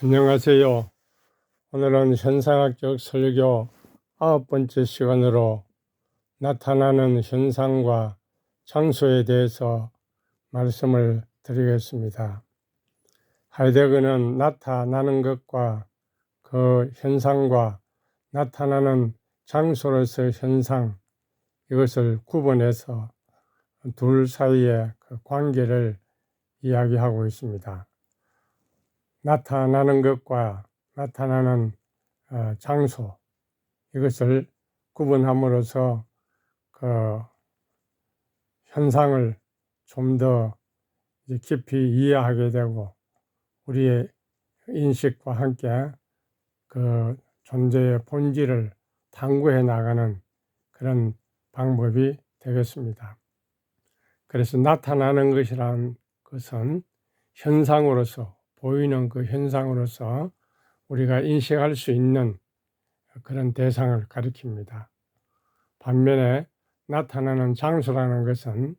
안녕하세요. 오늘은 현상학적 설교 9번째 시간으로 나타나는 현상과 장소에 대해서 말씀을 드리겠습니다. 하이데거는 나타나는 것과 그 현상과 나타나는 장소로서의 현상, 이것을 구분해서 둘 사이의 그 관계를 이야기하고 있습니다. 나타나는 것과 나타나는 장소, 이것을 구분함으로써 그 현상을 좀 더 깊이 이해하게 되고 우리의 인식과 함께 그 존재의 본질을 탐구해 나가는 그런 방법이 되겠습니다. 그래서 나타나는 것이란 것은 현상으로서, 보이는 그 현상으로서 우리가 인식할 수 있는 그런 대상을 가리킵니다. 반면에 나타나는 장소라는 것은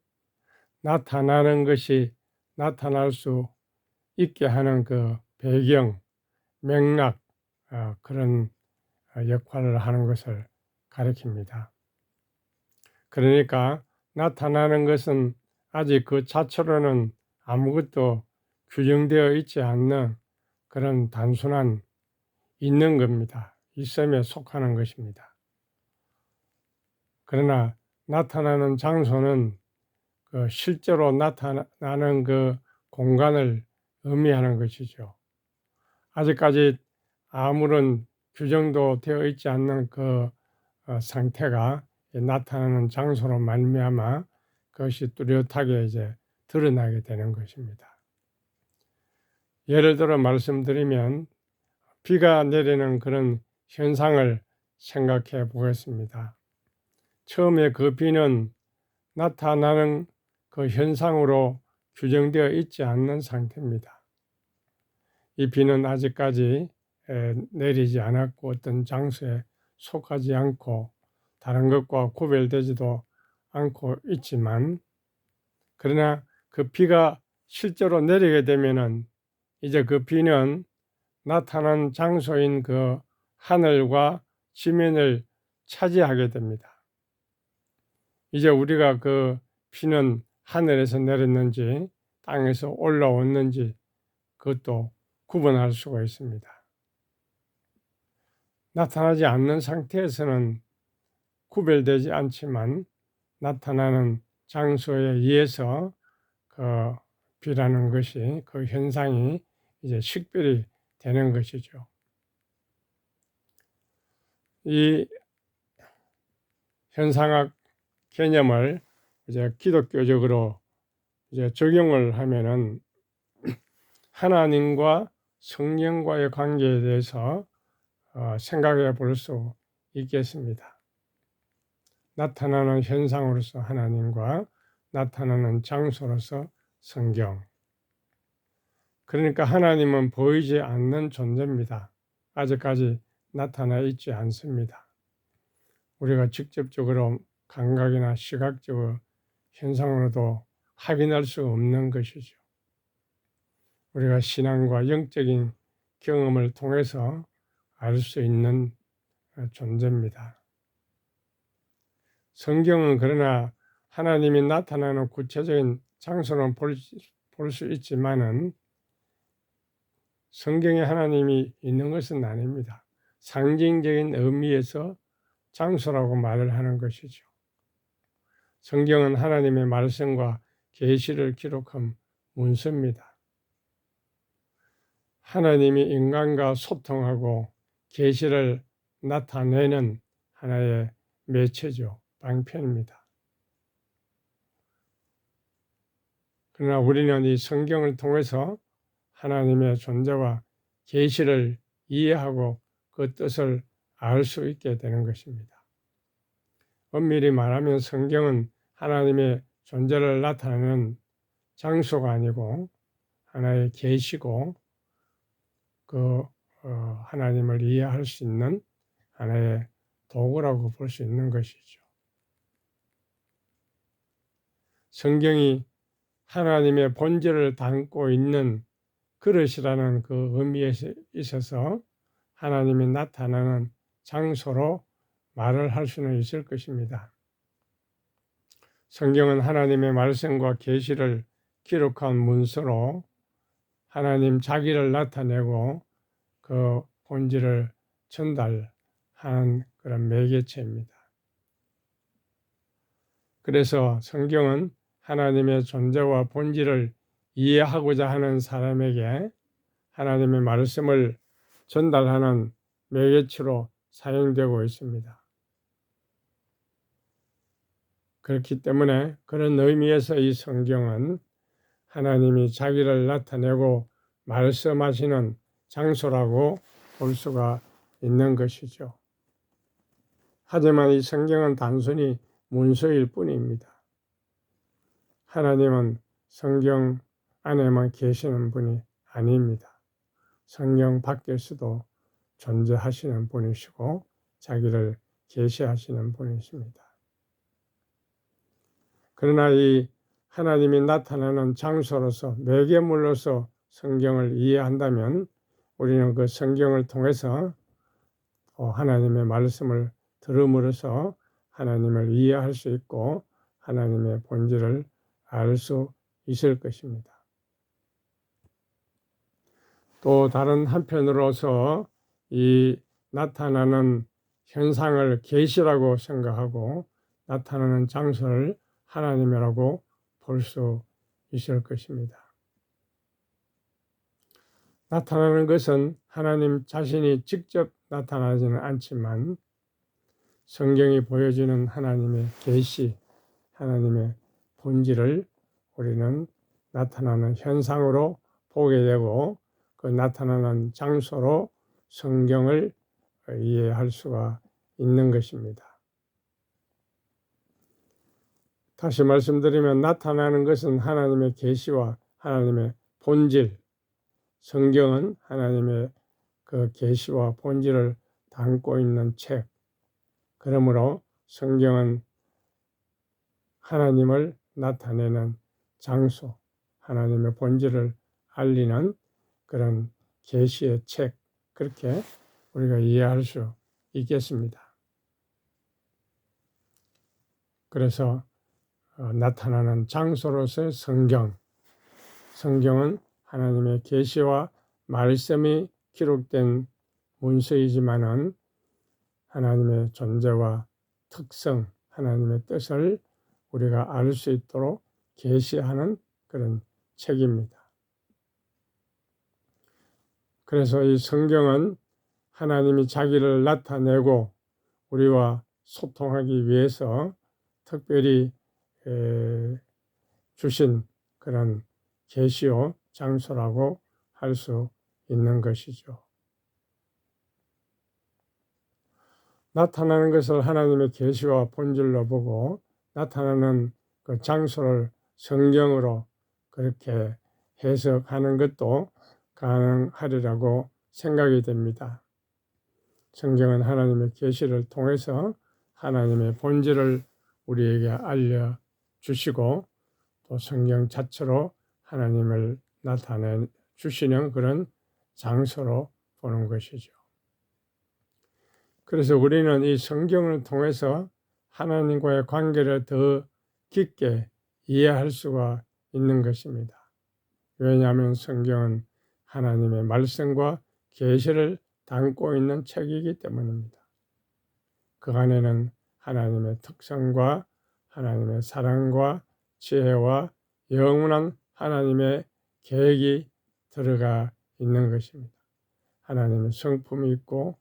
나타나는 것이 나타날 수 있게 하는 그 배경, 맥락, 그런 역할을 하는 것을 가리킵니다. 그러니까 나타나는 것은 아직 그 자체로는 아무것도 규정되어 있지 않는 그런 단순한 있는 겁니다. 있음에 속하는 것입니다. 그러나 나타나는 장소는 그 실제로 나타나는 그 공간을 의미하는 것이죠. 아직까지 아무런 규정도 되어 있지 않는 그 상태가 나타나는 장소로 말미암아 그것이 뚜렷하게 이제 드러나게 되는 것입니다. 예를 들어 말씀드리면 비가 내리는 그런 현상을 생각해 보겠습니다. 처음에 그 비는 나타나는 그 현상으로 규정되어 있지 않는 상태입니다. 이 비는 아직까지 내리지 않았고 어떤 장소에 속하지 않고 다른 것과 구별되지도 않고 있지만, 그러나 그 비가 실제로 내리게 되면은 이제 그 비는 나타난 장소인 그 하늘과 지면을 차지하게 됩니다. 이제 우리가 그 비는 하늘에서 내렸는지 땅에서 올라왔는지 그것도 구분할 수가 있습니다. 나타나지 않는 상태에서는 구별되지 않지만 나타나는 장소에 의해서 그 비라는 것이, 그 현상이 이제 식별이 되는 것이죠. 이 현상학 개념을 이제 기독교적으로 이제 적용을 하면은 하나님과 성령과의 관계에 대해서 생각해 볼 수 있겠습니다. 나타나는 현상으로서 하나님과 나타나는 장소로서 성경. 그러니까 하나님은 보이지 않는 존재입니다. 아직까지 나타나 있지 않습니다. 우리가 직접적으로 감각이나 시각적으로 현상으로도 확인할 수 없는 것이죠. 우리가 신앙과 영적인 경험을 통해서 알 수 있는 존재입니다. 성경은 그러나 하나님이 나타나는 구체적인 장소는 볼 수 있지만은 성경에 하나님이 있는 것은 아닙니다. 상징적인 의미에서 장소라고 말을 하는 것이죠. 성경은 하나님의 말씀과 계시를 기록한 문서입니다. 하나님이 인간과 소통하고 계시를 나타내는 하나의 매체죠. 방편입니다. 그러나 우리는 이 성경을 통해서 하나님의 존재와 계시를 이해하고 그 뜻을 알 수 있게 되는 것입니다. 엄밀히 말하면 성경은 하나님의 존재를 나타내는 장소가 아니고 하나의 계시고 그 하나님을 이해할 수 있는 하나의 도구라고 볼 수 있는 것이죠. 성경이 하나님의 본질을 담고 있는 그릇이라는 그 의미에 있어서 하나님이 나타나는 장소로 말을 할 수는 있을 것입니다. 성경은 하나님의 말씀과 계시를 기록한 문서로 하나님 자기를 나타내고 그 본질을 전달하는 그런 매개체입니다. 그래서 성경은 하나님의 존재와 본질을 이해하고자 하는 사람에게 하나님의 말씀을 전달하는 매개체로 사용되고 있습니다. 그렇기 때문에 그런 의미에서 이 성경은 하나님이 자기를 나타내고 말씀하시는 장소라고 볼 수가 있는 것이죠. 하지만 이 성경은 단순히 문서일 뿐입니다. 하나님은 성경 안에만 계시는 분이 아닙니다. 성경 밖에서도 존재하시는 분이시고 자기를 계시하시는 분이십니다. 그러나 이 하나님이 나타나는 장소로서 매개물로서 성경을 이해한다면 우리는 그 성경을 통해서 하나님의 말씀을 들음으로써 하나님을 이해할 수 있고 하나님의 본질을 알 수 있을 것입니다. 또 다른 한편으로서 이 나타나는 현상을 계시라고 생각하고 나타나는 장소를 하나님이라고 볼 수 있을 것입니다. 나타나는 것은 하나님 자신이 직접 나타나지는 않지만 성경이 보여주는 하나님의 계시, 하나님의 본질을 우리는 나타나는 현상으로 보게 되고 그 나타나는 장소로 성경을 이해할 수가 있는 것입니다. 다시 말씀드리면 나타나는 것은 하나님의 계시와 하나님의 본질, 성경은 하나님의 그 계시와 본질을 담고 있는 책. 그러므로 성경은 하나님을 나타내는 장소, 하나님의 본질을 알리는 그런 계시의 책, 그렇게 우리가 이해할 수 있겠습니다. 그래서 나타나는 장소로서의 성경은 하나님의 계시와 말씀이 기록된 문서이지만은 하나님의 존재와 특성, 하나님의 뜻을 우리가 알 수 있도록 계시하는 그런 책입니다. 그래서 이 성경은 하나님이 자기를 나타내고 우리와 소통하기 위해서 특별히 주신 그런 계시요 장소라고 할 수 있는 것이죠. 나타나는 것을 하나님의 계시와 본질로 보고 나타나는 그 장소를 성경으로 그렇게 해석하는 것도 가능하리라고 생각이 됩니다. 성경은 하나님의 계시를 통해서 하나님의 본질을 우리에게 알려주시고 또 성경 자체로 하나님을 나타내 주시는 그런 장소로 보는 것이죠. 그래서 우리는 이 성경을 통해서 하나님과의 관계를 더 깊게 이해할 수가 있는 것입니다. 왜냐하면 성경은 하나님의 말씀과 계시를 담고 있는 책이기 때문입니다. 그 안에는 하나님의 특성과 하나님의 사랑과 지혜와 영원한 하나님의 계획이 들어가 있는 것입니다. 하나님의 성품이 있고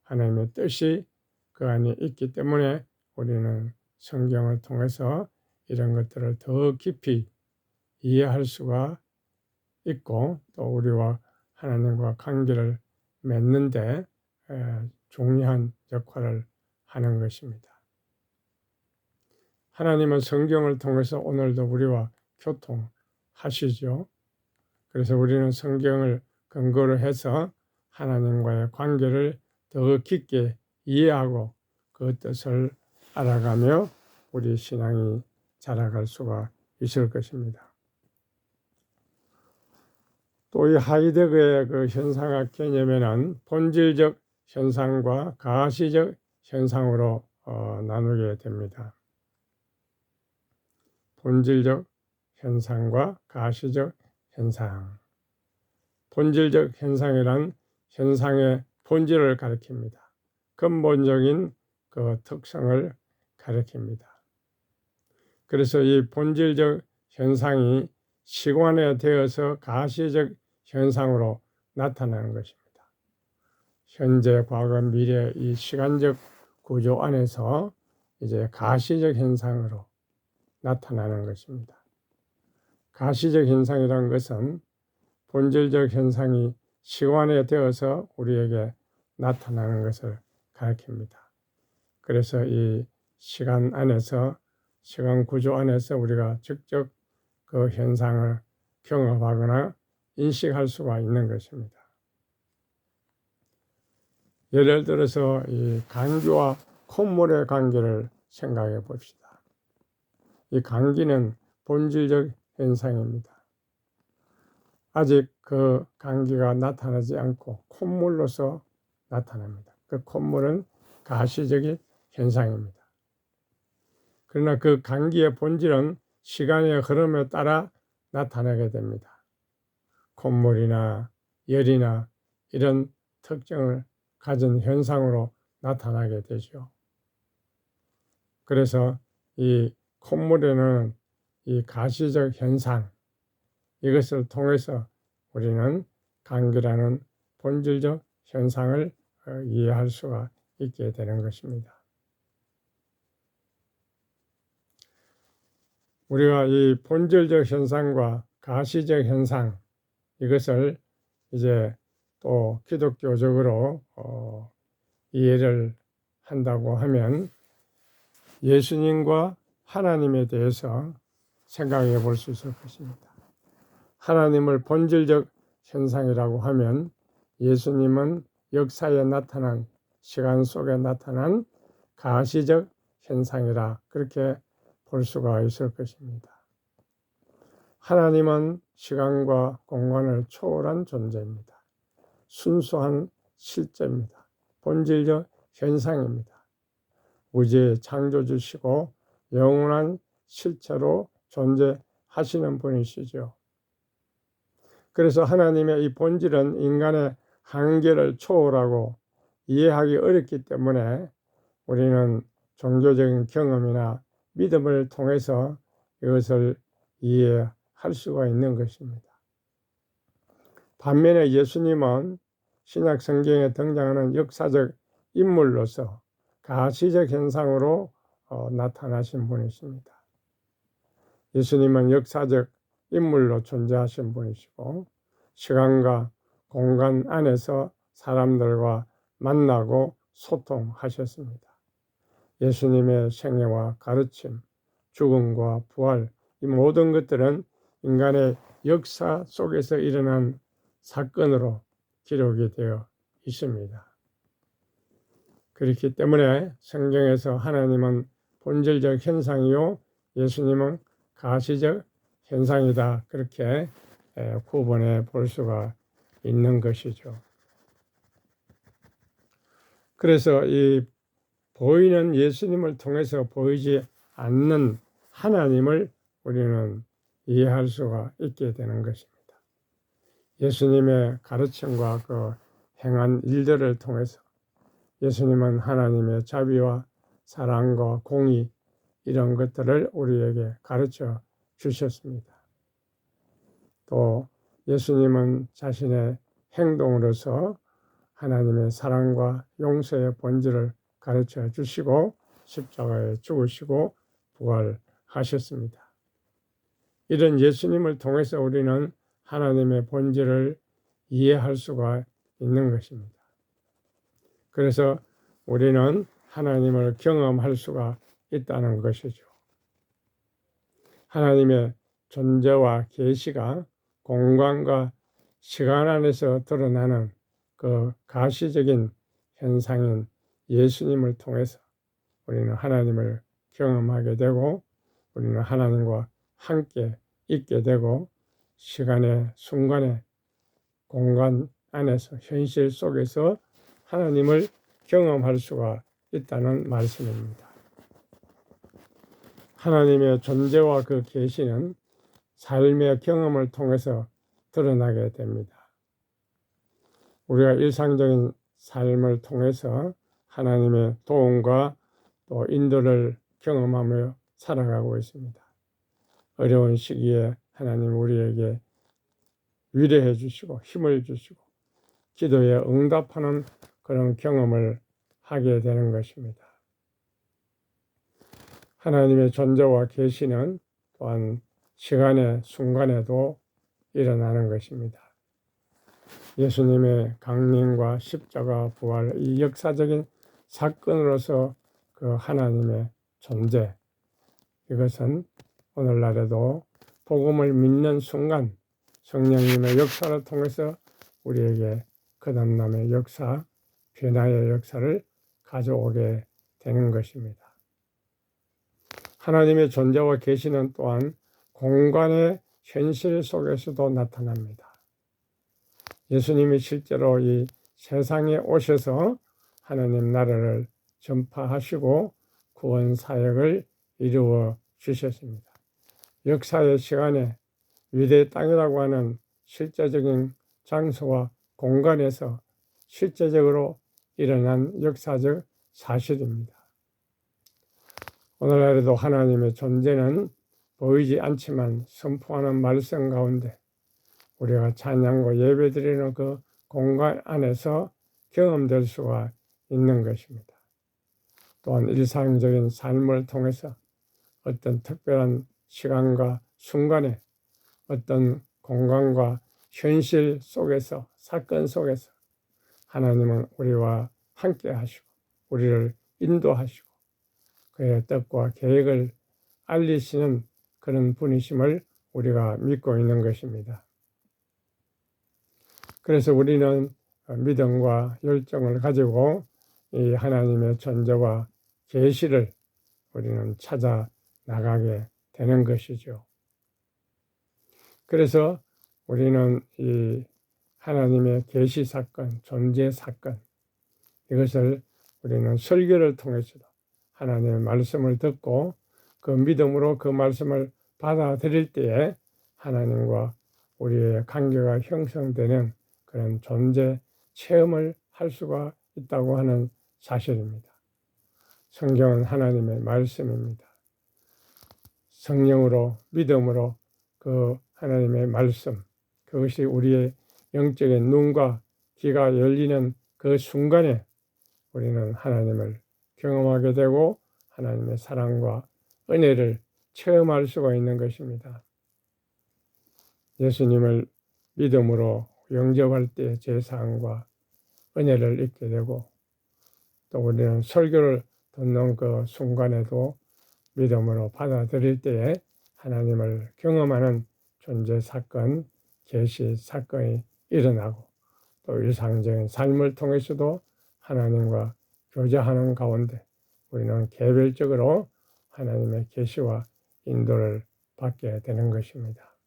하나님의 뜻이 그 안에 있기 때문에 우리는 성경을 통해서 이런 것들을 더 깊이 이해할 수가 있고 또 우리와 하나님과 관계를 맺는데 중요한 역할을 하는 것입니다. 하나님은 성경을 통해서 오늘도 우리와 교통하시죠. 그래서 우리는 성경을 근거로 해서 하나님과의 관계를 더 깊게 이해하고 그 뜻을 알아가며 우리 신앙이 자라갈 수가 있을 것입니다. 또 이 하이데거의 그 현상학 개념에는 본질적 현상과 가시적 현상으로 나누게 됩니다. 본질적 현상과 가시적 현상. 본질적 현상이란 현상의 본질을 가리킵니다. 근본적인 그 특성을 가리킵니다. 그래서 이 본질적 현상이 시간화되어서 가시적 현상으로 나타나는 것입니다. 현재, 과거, 미래 이 시간적 구조 안에서 이제 가시적 현상으로 나타나는 것입니다. 가시적 현상이라는 것은 본질적 현상이 시간화되어서 우리에게 나타나는 것을 가리킵니다. 그래서 이 시간 안에서, 시간 구조 안에서 우리가 직접 그 현상을 경험하거나 인식할 수가 있는 것입니다. 예를 들어서 이 감기와 콧물의 관계를 생각해 봅시다. 이 감기는 본질적 현상입니다. 아직 그 감기가 나타나지 않고 콧물로서 나타납니다. 그 콧물은 가시적인 현상입니다. 그러나 그 감기의 본질은 시간의 흐름에 따라 나타나게 됩니다. 콧물이나 열이나 이런 특징을 가진 현상으로 나타나게 되죠. 그래서 이 콧물에는 이 가시적 현상, 이것을 통해서 우리는 감기라는 본질적 현상을 이해할 수가 있게 되는 것입니다. 우리가 이 본질적 현상과 가시적 현상, 이것을 이제 또 기독교적으로 이해를 한다고 하면 예수님과 하나님에 대해서 생각해 볼 수 있을 것입니다. 하나님을 본질적 현상이라고 하면 예수님은 역사에 나타난, 시간 속에 나타난 가시적 현상이라 그렇게 볼 수가 있을 것입니다. 하나님은 시간과 공간을 초월한 존재입니다. 순수한 실제입니다. 본질적 현상입니다. 우주의 창조주시고 영원한 실체로 존재하시는 분이시죠. 그래서 하나님의 이 본질은 인간의 한계를 초월하고 이해하기 어렵기 때문에 우리는 종교적인 경험이나 믿음을 통해서 이것을 이해할 수가 있는 것입니다. 반면에 예수님은 신약 성경에 등장하는 역사적 인물로서 가시적 현상으로 나타나신 분이십니다. 예수님은 역사적 인물로 존재하신 분이시고 시간과 공간 안에서 사람들과 만나고 소통하셨습니다. 예수님의 생애와 가르침, 죽음과 부활, 이 모든 것들은 인간의 역사 속에서 일어난 사건으로 기록이 되어 있습니다. 그렇기 때문에 성경에서 하나님은 본질적 현상이요 예수님은 가시적 현상이다, 그렇게 구분해 볼 수가 있는 것이죠. 그래서 이 보이는 예수님을 통해서 보이지 않는 하나님을 우리는 이해할 수가 있게 되는 것입니다. 예수님의 가르침과 그 행한 일들을 통해서 예수님은 하나님의 자비와 사랑과 공의 이런 것들을 우리에게 가르쳐 주셨습니다. 또 예수님은 자신의 행동으로서 하나님의 사랑과 용서의 본질을 가르쳐 주시고 십자가에 죽으시고 부활하셨습니다. 이런 예수님을 통해서 우리는 하나님의 본질을 이해할 수가 있는 것입니다. 그래서 우리는 하나님을 경험할 수가 있다는 것이죠. 하나님의 존재와 계시가 공간과 시간 안에서 드러나는 그 가시적인 현상인 예수님을 통해서 우리는 하나님을 경험하게 되고 우리는 하나님과 함께 있게 되고 시간의 순간에 공간 안에서 현실 속에서 하나님을 경험할 수가 있다는 말씀입니다. 하나님의 존재와 그 계시는 삶의 경험을 통해서 드러나게 됩니다. 우리가 일상적인 삶을 통해서 하나님의 도움과 또 인도를 경험하며 살아가고 있습니다. 어려운 시기에 하나님 우리에게 위로해 주시고 힘을 주시고 기도에 응답하는 그런 경험을 하게 되는 것입니다. 하나님의 존재와 계시는 또한 시간의 순간에도 일어나는 것입니다. 예수님의 강림과 십자가 부활, 이 역사적인 사건으로서 그 하나님의 존재, 이것은 오늘날에도 복음을 믿는 순간 성령님의 역사를 통해서 우리에게 거듭남의 역사, 변화의 역사를 가져오게 되는 것입니다. 하나님의 존재와 계시는 또한 공간의 현실 속에서도 나타납니다. 예수님이 실제로 이 세상에 오셔서 하나님 나라를 전파하시고 구원 사역을 이루어 주셨습니다. 역사의 시간에 유대 땅이라고 하는 실제적인 장소와 공간에서 실제적으로 일어난 역사적 사실입니다. 오늘날에도 하나님의 존재는 보이지 않지만 선포하는 말씀 가운데 우리가 찬양과 예배드리는 그 공간 안에서 경험될 수가 있는 것입니다. 또한 일상적인 삶을 통해서 어떤 특별한 시간과 순간에 어떤 공간과 현실 속에서 사건 속에서 하나님은 우리와 함께 하시고 우리를 인도하시고 그의 뜻과 계획을 알리시는 그런 분이심을 우리가 믿고 있는 것입니다. 그래서 우리는 믿음과 열정을 가지고 이 하나님의 존재와 계시를 우리는 찾아 나가게 되는 것이죠. 그래서 우리는 이 하나님의 계시 사건, 존재 사건, 이것을 우리는 설교를 통해서도 하나님의 말씀을 듣고 그 믿음으로 그 말씀을 받아들일 때에 하나님과 우리의 관계가 형성되는 그런 존재 체험을 할 수가 있다고 하는 사실입니다. 성경은 하나님의 말씀입니다. 성령으로 믿음으로 그 하나님의 말씀, 그것이 우리의 영적인 눈과 귀가 열리는 그 순간에 우리는 하나님을 경험하게 되고 하나님의 사랑과 은혜를 체험할 수가 있는 것입니다. 예수님을 믿음으로 영접할 때 제사함과 은혜를 잊게 되고 또 우리는 설교를 듣는 그 순간에도 믿음으로 받아들일 때에 하나님을 경험하는 존재 사건, 계시 사건이 일어나고 또 일상적인 삶을 통해서도 하나님과 교제하는 가운데 우리는 개별적으로 하나님의 계시와 인도를 받게 되는 것입니다.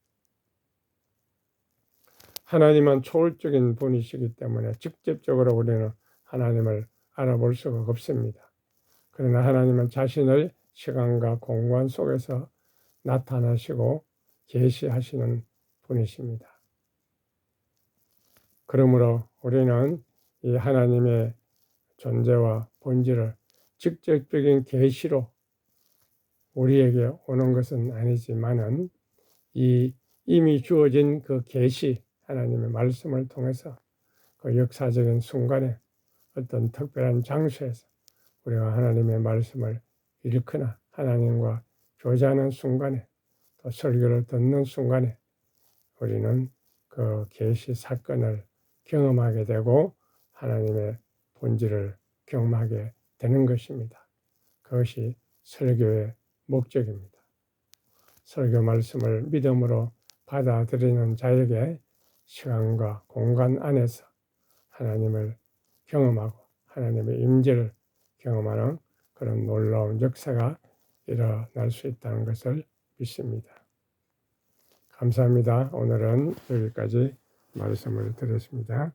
하나님은 초월적인 분이시기 때문에 직접적으로 우리는 하나님을 알아볼 수가 없습니다. 그러나 하나님은 자신을 시간과 공간 속에서 나타나시고 계시하시는 분이십니다. 그러므로 우리는 이 하나님의 존재와 본질을 직접적인 계시로 우리에게 오는 것은 아니지만은 이 이미 주어진 그 계시, 하나님의 말씀을 통해서 그 역사적인 순간에 어떤 특별한 장소에서 우리가 하나님의 말씀을 읽거나 하나님과 교제하는 순간에 또 설교를 듣는 순간에 우리는 그 계시 사건을 경험하게 되고 하나님의 본질을 경험하게 되는 것입니다. 그것이 설교의 목적입니다. 설교 말씀을 믿음으로 받아들이는 자에게 시간과 공간 안에서 하나님을 경험하고 하나님의 임재를 경험하는 그런 놀라운 역사가 일어날 수 있다는 것을 믿습니다. 감사합니다. 오늘은 여기까지 말씀을 드렸습니다.